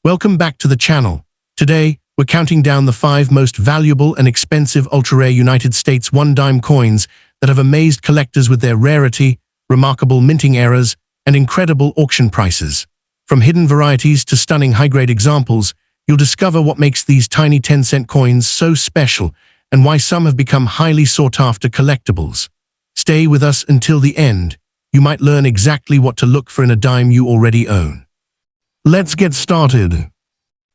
Welcome back to the channel. Today, we're counting down the 5 most valuable and expensive ultra-rare United States 1-dime coins that have amazed collectors with their rarity, remarkable minting errors, and incredible auction prices. From hidden varieties to stunning high-grade examples, you'll discover what makes these tiny 10-cent coins so special and why some have become highly sought-after collectibles. Stay with us until the end. You might learn exactly what to look for in a dime you already own. Let's get started.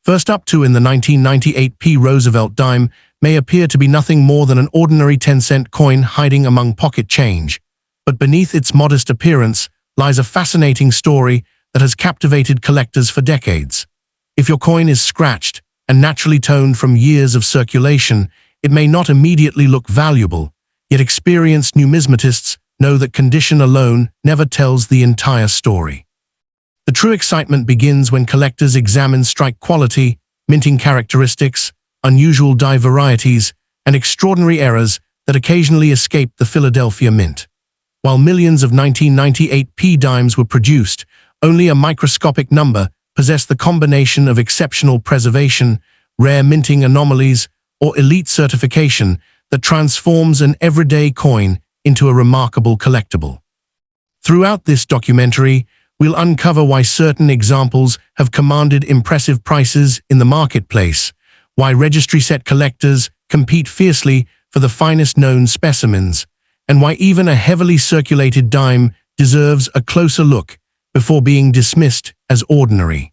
First up, in the 1998 Roosevelt dime may appear to be nothing more than an ordinary 10-cent coin hiding among pocket change. But beneath its modest appearance lies a fascinating story that has captivated collectors for decades. If your coin is scratched and naturally toned from years of circulation, it may not immediately look valuable, yet experienced numismatists know that condition alone never tells the entire story. The true excitement begins when collectors examine strike quality, minting characteristics, unusual die varieties, and extraordinary errors that occasionally escape the Philadelphia Mint. While millions of 1998 dimes were produced, only a microscopic number possessed the combination of exceptional preservation, rare minting anomalies, or elite certification that transforms an everyday coin into a remarkable collectible. Throughout this documentary, we'll uncover why certain examples have commanded impressive prices in the marketplace, why registry-set collectors compete fiercely for the finest known specimens, and why even a heavily circulated dime deserves a closer look before being dismissed as ordinary.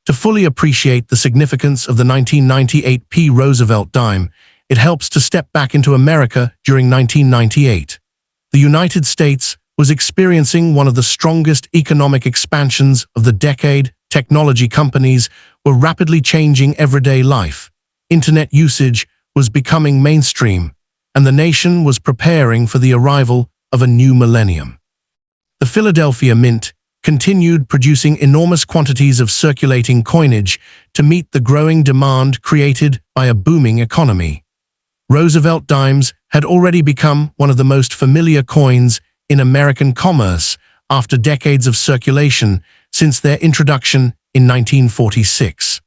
To fully appreciate the significance of the 1998 Roosevelt dime, it helps to step back into America during 1998. The United States was experiencing one of the strongest economic expansions of the decade. Technology companies were rapidly changing everyday life. Internet usage was becoming mainstream, and the nation was preparing for the arrival of a new millennium. The Philadelphia Mint continued producing enormous quantities of circulating coinage to meet the growing demand created by a booming economy. Roosevelt dimes had already become one of the most familiar coins in American commerce after decades of circulation since their introduction in 1946.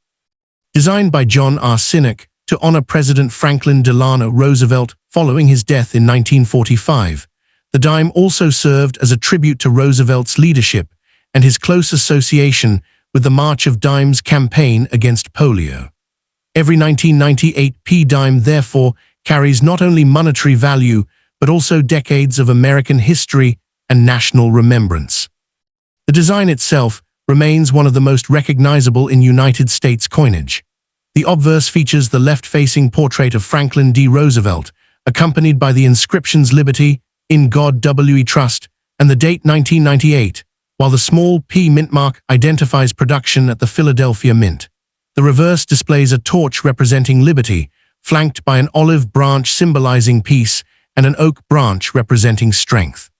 Designed by John R. Sinek to honor President Franklin Delano Roosevelt following his death in 1945, the dime also served as a tribute to Roosevelt's leadership and his close association with the March of Dimes campaign against polio. Every 1998 dime, therefore, carries not only monetary value, but also decades of American history and national remembrance. The design itself remains one of the most recognizable in United States coinage. The obverse features the left-facing portrait of Franklin D. Roosevelt, accompanied by the inscriptions "Liberty, in God We Trust," and the date 1998, while the small P mintmark identifies production at the Philadelphia Mint. The reverse displays a torch representing liberty, flanked by an olive branch symbolizing peace and an oak branch representing strength.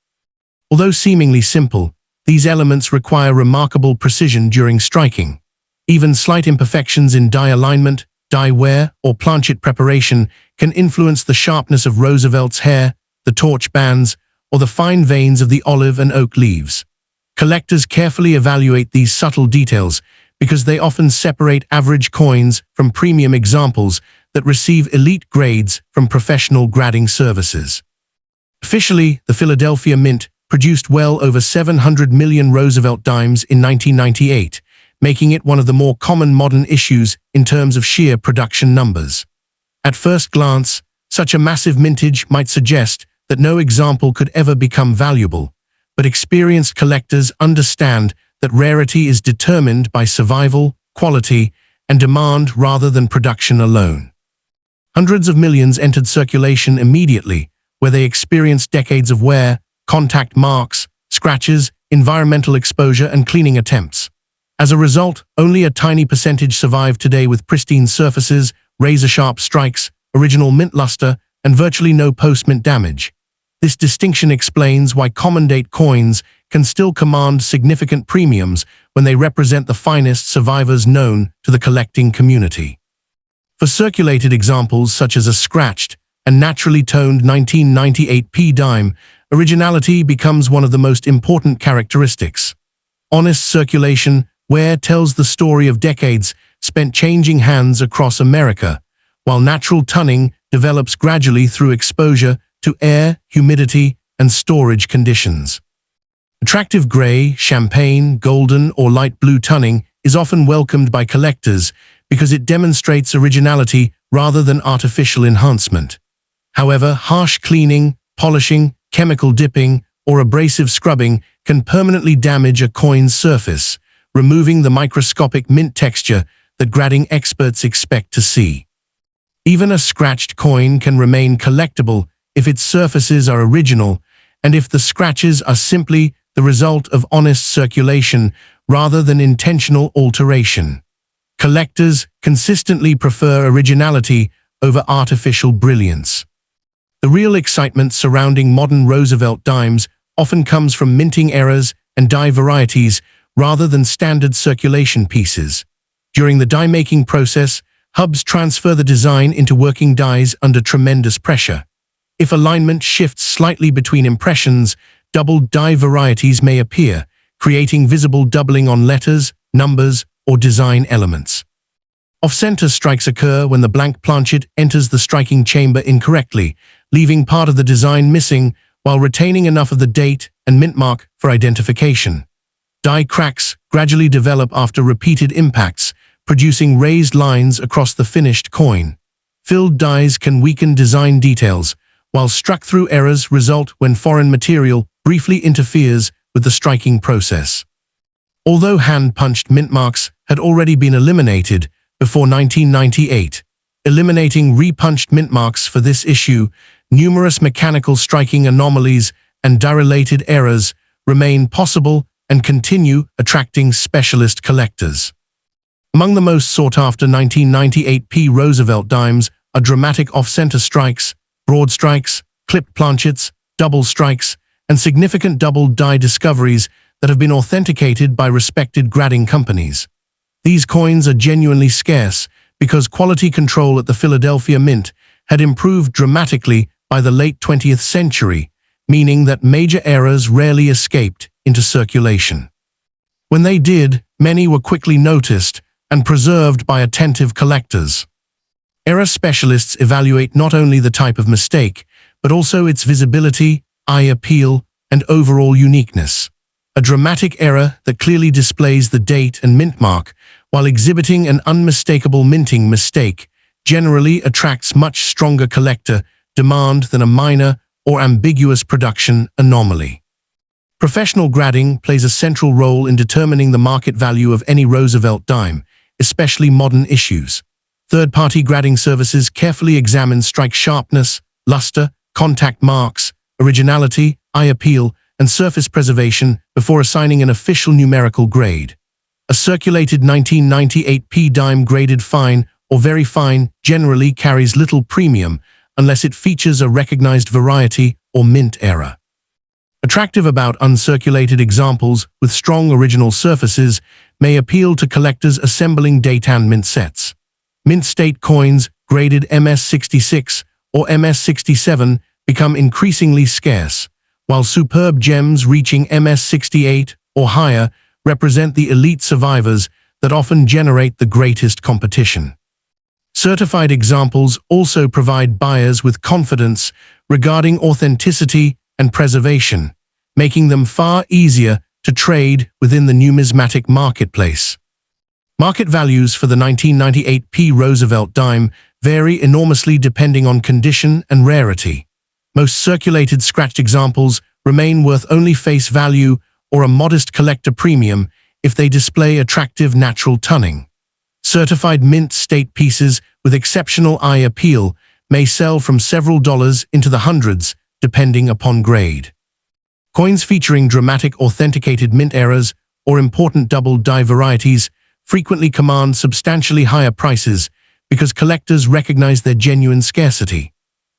Although seemingly simple, these elements require remarkable precision during striking. Even slight imperfections in die alignment, die wear, or planchet preparation can influence the sharpness of Roosevelt's hair, the torch bands, or the fine veins of the olive and oak leaves. Collectors carefully evaluate these subtle details because they often separate average coins from premium examples that receive elite grades from professional grading services. Officially, the Philadelphia Mint produced well over 700 million Roosevelt dimes in 1998, making it one of the more common modern issues in terms of sheer production numbers. At first glance, such a massive mintage might suggest that no example could ever become valuable, but experienced collectors understand that rarity is determined by survival, quality, and demand rather than production alone. Hundreds of millions entered circulation immediately, where they experienced decades of wear, contact marks, scratches, environmental exposure, and cleaning attempts. As a result, only a tiny percentage survive today with pristine surfaces, razor-sharp strikes, original mint luster, and virtually no post-mint damage. This distinction explains why common-date coins can still command significant premiums when they represent the finest survivors known to the collecting community. For circulated examples such as a scratched and naturally toned 1998 dime, originality becomes one of the most important characteristics. Honest circulation Ware tells the story of decades spent changing hands across America, while natural tunning develops gradually through exposure to air, humidity, and storage conditions. Attractive gray, champagne, golden, or light blue tunning is often welcomed by collectors because it demonstrates originality rather than artificial enhancement. However, harsh cleaning, polishing, chemical dipping, or abrasive scrubbing can permanently damage a coin's surface, removing the microscopic mint texture that grading experts expect to see. Even a scratched coin can remain collectible if its surfaces are original and if the scratches are simply the result of honest circulation rather than intentional alteration. Collectors consistently prefer originality over artificial brilliance. The real excitement surrounding modern Roosevelt dimes often comes from minting errors and die varieties rather than standard circulation pieces. During the die-making process, hubs transfer the design into working dies under tremendous pressure. If alignment shifts slightly between impressions, doubled die varieties may appear, creating visible doubling on letters, numbers, or design elements. Off-center strikes occur when the blank planchet enters the striking chamber incorrectly, leaving part of the design missing while retaining enough of the date and mint mark for identification. Die cracks gradually develop after repeated impacts, producing raised lines across the finished coin. Filled dies can weaken design details, while struck-through errors result when foreign material briefly interferes with the striking process. Although hand-punched mint marks had already been eliminated before 1998, eliminating repunched mint marks for this issue, numerous mechanical striking anomalies and die-related errors remain possible and continue attracting specialist collectors. Among the most sought-after 1998 P. Roosevelt dimes are dramatic off-center strikes, broad strikes, clipped planchets, double strikes, and significant double die discoveries that have been authenticated by respected grading companies. These coins are genuinely scarce because quality control at the Philadelphia Mint had improved dramatically by the late 20th century, meaning that major errors rarely escaped into circulation. When they did, many were quickly noticed and preserved by attentive collectors. Error specialists evaluate not only the type of mistake, but also its visibility, eye appeal, and overall uniqueness. A dramatic error that clearly displays the date and mint mark, while exhibiting an unmistakable minting mistake, generally attracts much stronger collector demand than a minor or ambiguous production anomaly. Professional grading plays a central role in determining the market value of any Roosevelt dime, especially modern issues. Third-party grading services carefully examine strike sharpness, luster, contact marks, originality, eye appeal, and surface preservation before assigning an official numerical grade. A circulated 1998 P dime graded fine or very fine generally carries little premium unless it features a recognized variety or mint error. Attractive about uncirculated examples with strong original surfaces may appeal to collectors assembling date and mint sets. Mint state coins graded MS66 or MS67 become increasingly scarce, while superb gems reaching MS68 or higher represent the elite survivors that often generate the greatest competition. Certified examples also provide buyers with confidence regarding authenticity and preservation, making them far easier to trade within the numismatic marketplace. Market values for the 1998 P. Roosevelt dime vary enormously depending on condition and rarity. Most circulated scratched examples remain worth only face value or a modest collector premium if they display attractive natural tunning. Certified mint state pieces with exceptional eye appeal may sell from several dollars into the hundreds, depending upon grade. Coins featuring dramatic authenticated mint errors or important double die varieties frequently command substantially higher prices because collectors recognize their genuine scarcity.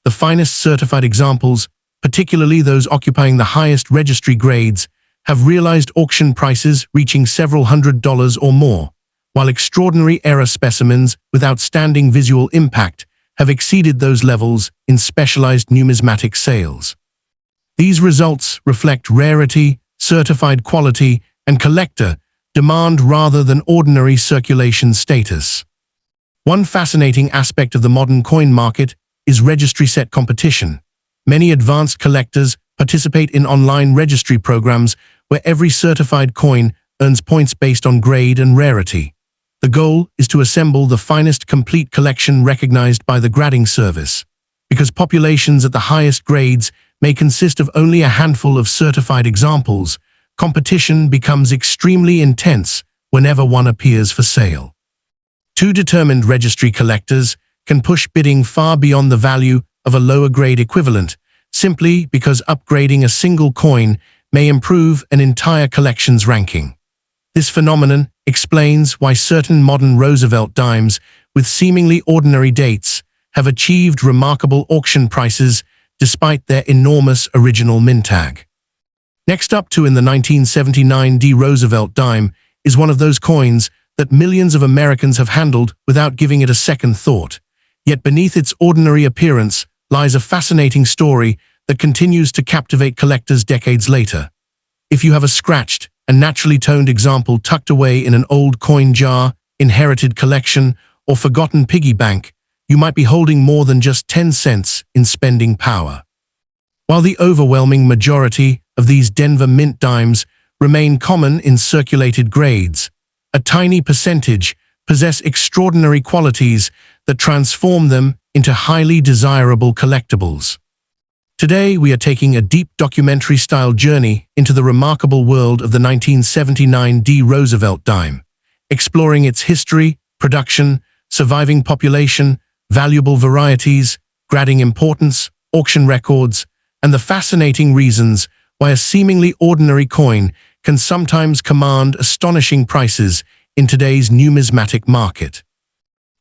The finest certified examples, particularly those occupying the highest registry grades, have realized auction prices reaching several $100s or more, while extraordinary error specimens with outstanding visual impact have exceeded those levels in specialized numismatic sales. These results reflect rarity, certified quality, and collector demand rather than ordinary circulation status. One fascinating aspect of the modern coin market is registry set competition. Many advanced collectors participate in online registry programs where every certified coin earns points based on grade and rarity. The goal is to assemble the finest complete collection recognized by the grading service. Because populations at the highest grades may consist of only a handful of certified examples, competition becomes extremely intense whenever one appears for sale. Two determined registry collectors can push bidding far beyond the value of a lower grade equivalent, simply because upgrading a single coin may improve an entire collection's ranking. This phenomenon explains why certain modern Roosevelt dimes with seemingly ordinary dates have achieved remarkable auction prices despite their enormous original mint tag. Next up in the 1979 Roosevelt dime is one of those coins that millions of Americans have handled without giving it a second thought. Yet beneath its ordinary appearance lies a fascinating story that continues to captivate collectors decades later. If you have a scratched and naturally toned example tucked away in an old coin jar, inherited collection, or forgotten piggy bank, you might be holding more than just 10 cents in spending power. While the overwhelming majority of these Denver mint dimes remain common in circulated grades, a tiny percentage possess extraordinary qualities that transform them into highly desirable collectibles. Today, we are taking a deep documentary-style journey into the remarkable world of the 1979 Roosevelt dime, exploring its history, production, surviving population, valuable varieties, grading importance, auction records, and the fascinating reasons why a seemingly ordinary coin can sometimes command astonishing prices in today's numismatic market.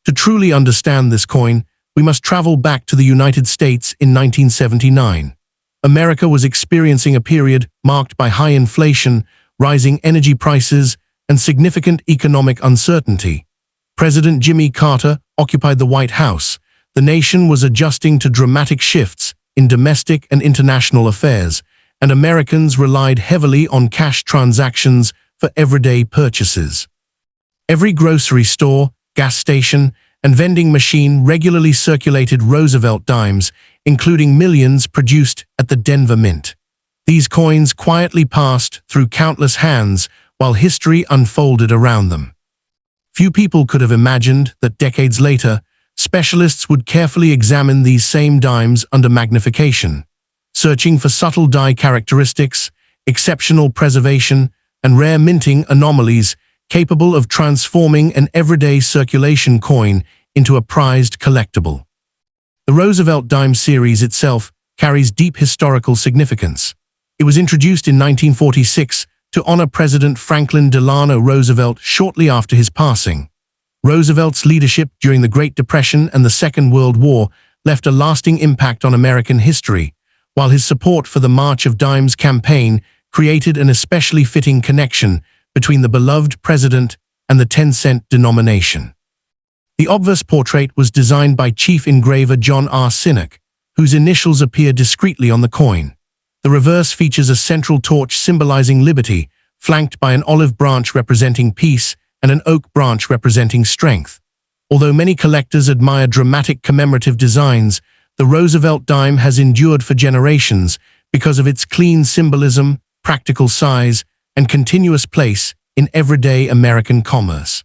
To truly understand this coin, we must travel back to the United States in 1979. America was experiencing a period marked by high inflation, rising energy prices, and significant economic uncertainty. President Jimmy Carter occupied the White House. The nation was adjusting to dramatic shifts in domestic and international affairs, and Americans relied heavily on cash transactions for everyday purchases. Every grocery store, gas station, and vending machine regularly circulated Roosevelt dimes, including millions produced at the Denver Mint. These coins quietly passed through countless hands while history unfolded around them. Few people could have imagined that decades later, specialists would carefully examine these same dimes under magnification, searching for subtle die characteristics, exceptional preservation, and rare minting anomalies capable of transforming an everyday circulation coin into a prized collectible. The Roosevelt dime series itself carries deep historical significance. It was introduced in 1946 to honor President Franklin Delano Roosevelt shortly after his passing. Roosevelt's leadership during the Great Depression and the Second World War left a lasting impact on American history, while his support for the March of Dimes campaign created an especially fitting connection between the beloved president and the 10-cent denomination. The obverse portrait was designed by chief engraver John R. Sinnock, whose initials appear discreetly on the coin. The reverse features a central torch symbolizing liberty, flanked by an olive branch representing peace and an oak branch representing strength. Although many collectors admire dramatic commemorative designs, the Roosevelt dime has endured for generations because of its clean symbolism, practical size, and continuous place in everyday American commerce.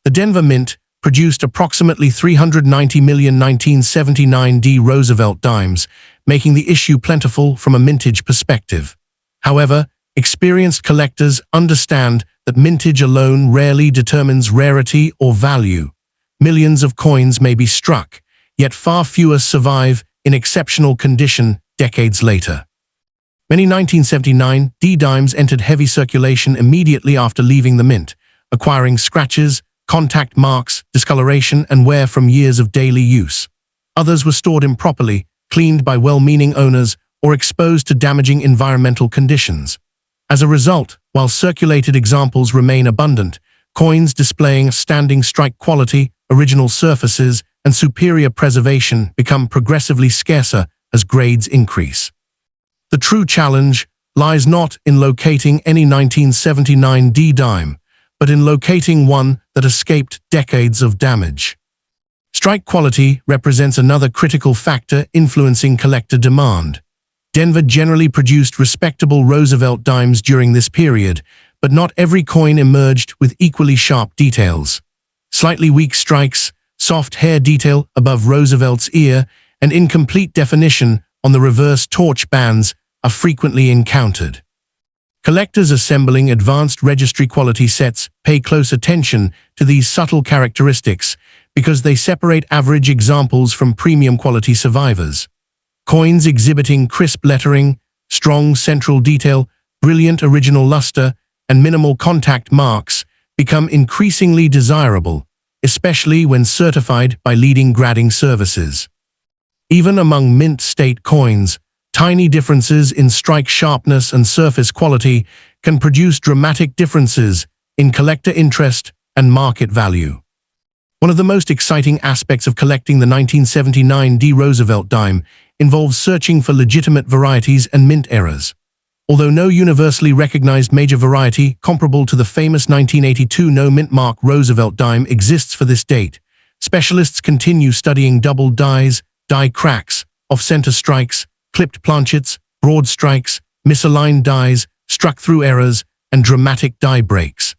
The Denver Mint produced approximately 390 million 1979 Roosevelt dimes, making the issue plentiful from a mintage perspective. However, experienced collectors understand that mintage alone rarely determines rarity or value. Millions of coins may be struck, yet far fewer survive in exceptional condition decades later. Many 1979 dimes entered heavy circulation immediately after leaving the mint, acquiring scratches, contact marks, discoloration, and wear from years of daily use. Others were stored improperly, cleaned by well-meaning owners, or exposed to damaging environmental conditions. As a result, while circulated examples remain abundant, coins displaying standing strike quality, original surfaces, and superior preservation become progressively scarcer as grades increase. The true challenge lies not in locating any 1979 dime, but in locating one that escaped decades of damage. Strike quality represents another critical factor influencing collector demand. Denver generally produced respectable Roosevelt dimes during this period, but not every coin emerged with equally sharp details. Slightly weak strikes, soft hair detail above Roosevelt's ear, and incomplete definition on the reverse torch bands are frequently encountered. Collectors assembling advanced registry quality sets pay close attention to these subtle characteristics because they separate average examples from premium quality survivors. Coins exhibiting crisp lettering, strong central detail, brilliant original luster, and minimal contact marks become increasingly desirable, especially when certified by leading grading services. Even among mint state coins, tiny differences in strike sharpness and surface quality can produce dramatic differences in collector interest and market value. One of the most exciting aspects of collecting the 1979 D. Roosevelt dime involves searching for legitimate varieties and mint errors. Although no universally recognized major variety comparable to the famous 1982 no-mint mark Roosevelt dime exists for this date, specialists continue studying double dies, die cracks, off-center strikes, clipped planchets, broad strikes, misaligned dies, struck-through errors, and dramatic die breaks.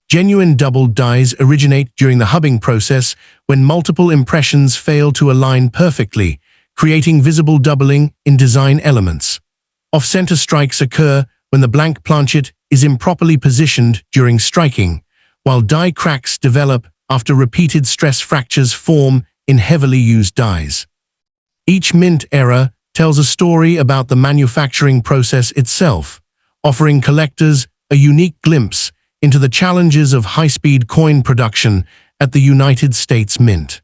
Genuine double dies originate during the hubbing process when multiple impressions fail to align perfectly, creating visible doubling in design elements. Off-center strikes occur when the blank planchet is improperly positioned during striking, while die cracks develop after repeated stress fractures form in heavily used dies. Each mint error tells a story about the manufacturing process itself, offering collectors a unique glimpse into the challenges of high-speed coin production at the United States Mint.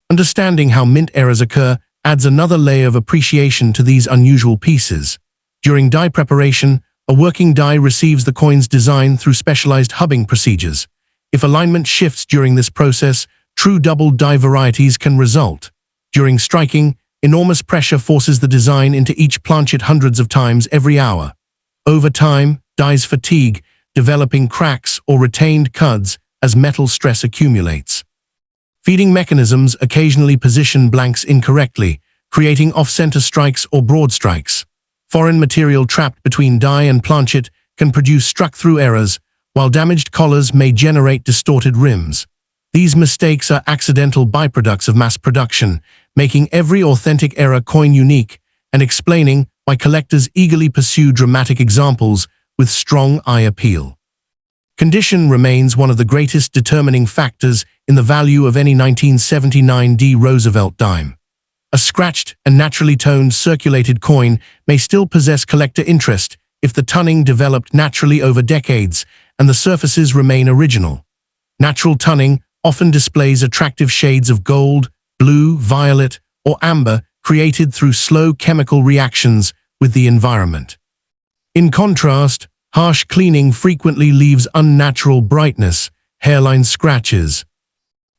Understanding how mint errors occur adds another layer of appreciation to these unusual pieces. During die preparation, a working die receives the coin's design through specialized hubbing procedures. If alignment shifts during this process, true double die varieties can result. During striking, enormous pressure forces the design into each planchet hundreds of times every hour. Over time, dies fatigue, developing cracks or retained cuds as metal stress accumulates. Feeding mechanisms occasionally position blanks incorrectly, creating off-center strikes or broad strikes. Foreign material trapped between die and planchet can produce struck-through errors, while damaged collars may generate distorted rims. These mistakes are accidental byproducts of mass production, making every authentic error coin unique and explaining why collectors eagerly pursue dramatic examples with strong eye appeal. Condition remains one of the greatest determining factors in the value of any 1979 D. Roosevelt dime. A scratched and naturally toned circulated coin may still possess collector interest if the tunning developed naturally over decades and the surfaces remain original. Natural tunning often displays attractive shades of gold, blue, violet, or amber created through slow chemical reactions with the environment. In contrast, harsh cleaning frequently leaves unnatural brightness, hairline scratches,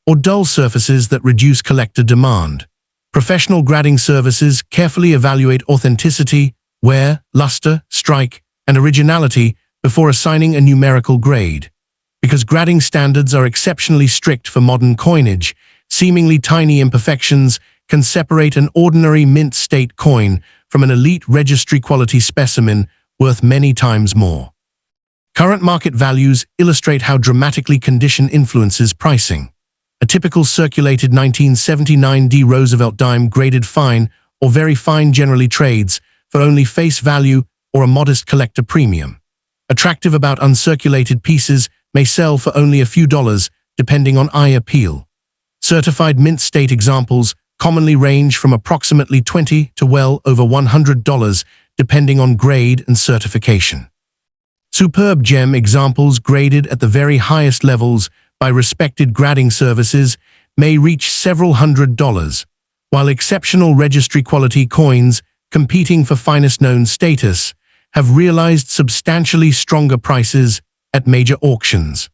or dull surfaces that reduce collector demand. Professional grading services carefully evaluate authenticity, wear, luster, strike, and originality before assigning a numerical grade. Because grading standards are exceptionally strict for modern coinage, seemingly tiny imperfections can separate an ordinary mint state coin from an elite registry quality specimen worth many times more. Current market values illustrate how dramatically condition influences pricing. A typical circulated 1979 D. Roosevelt dime graded fine or very fine generally trades for only face value or a modest collector premium. Attractive about uncirculated pieces may sell for only a few dollars depending on eye appeal. Certified mint state examples commonly range from approximately $20 to well over $100 depending on grade and certification. Superb gem examples graded at the very highest levels by respected grading services may reach several $100s, while exceptional registry quality coins competing for finest known status have realized substantially stronger prices at major auctions.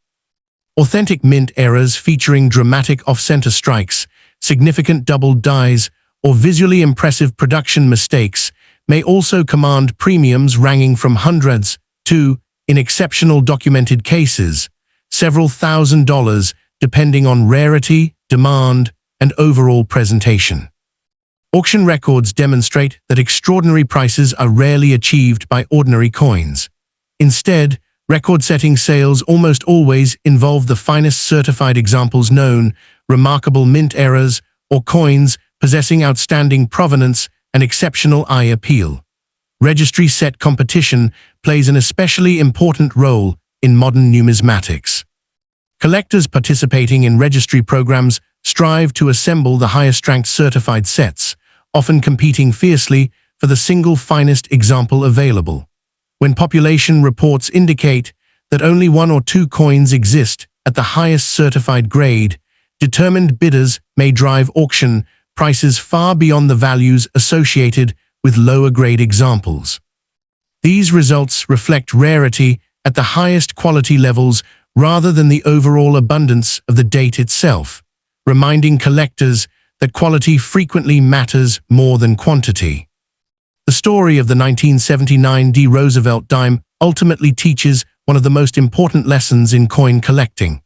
Authentic mint errors featuring dramatic off-center strikes, significant double dies, or visually impressive production mistakes may also command premiums ranging from hundreds to, in exceptional documented cases, several $1,000s, depending on rarity, demand, and overall presentation. Auction records demonstrate that extraordinary prices are rarely achieved by ordinary coins. Instead, record-setting sales almost always involve the finest certified examples known, remarkable mint errors, or coins possessing outstanding provenance and exceptional eye appeal. Registry-set competition plays an especially important role in modern numismatics. Collectors participating in registry programs strive to assemble the highest-ranked certified sets, often competing fiercely for the single finest example available. When population reports indicate that only one or two coins exist at the highest certified grade, determined bidders may drive auction prices far beyond the values associated with lower-grade examples. These results reflect rarity at the highest quality levels rather than the overall abundance of the date itself, reminding collectors that quality frequently matters more than quantity. The story of the 1979 Roosevelt dime ultimately teaches one of the most important lessons in coin collecting.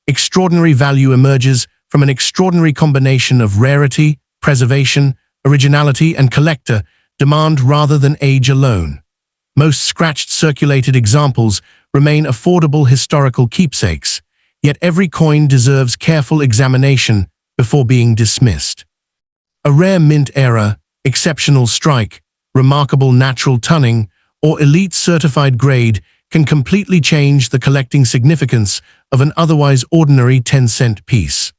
Extraordinary value emerges from an extraordinary combination of rarity, preservation, originality, and collector demand rather than age alone. Most scratched circulated examples remain affordable historical keepsakes, yet every coin deserves careful examination before being dismissed. A rare mint error, exceptional strike, remarkable natural tunning, or elite certified grade can completely change the collecting significance of an otherwise ordinary 10-cent piece.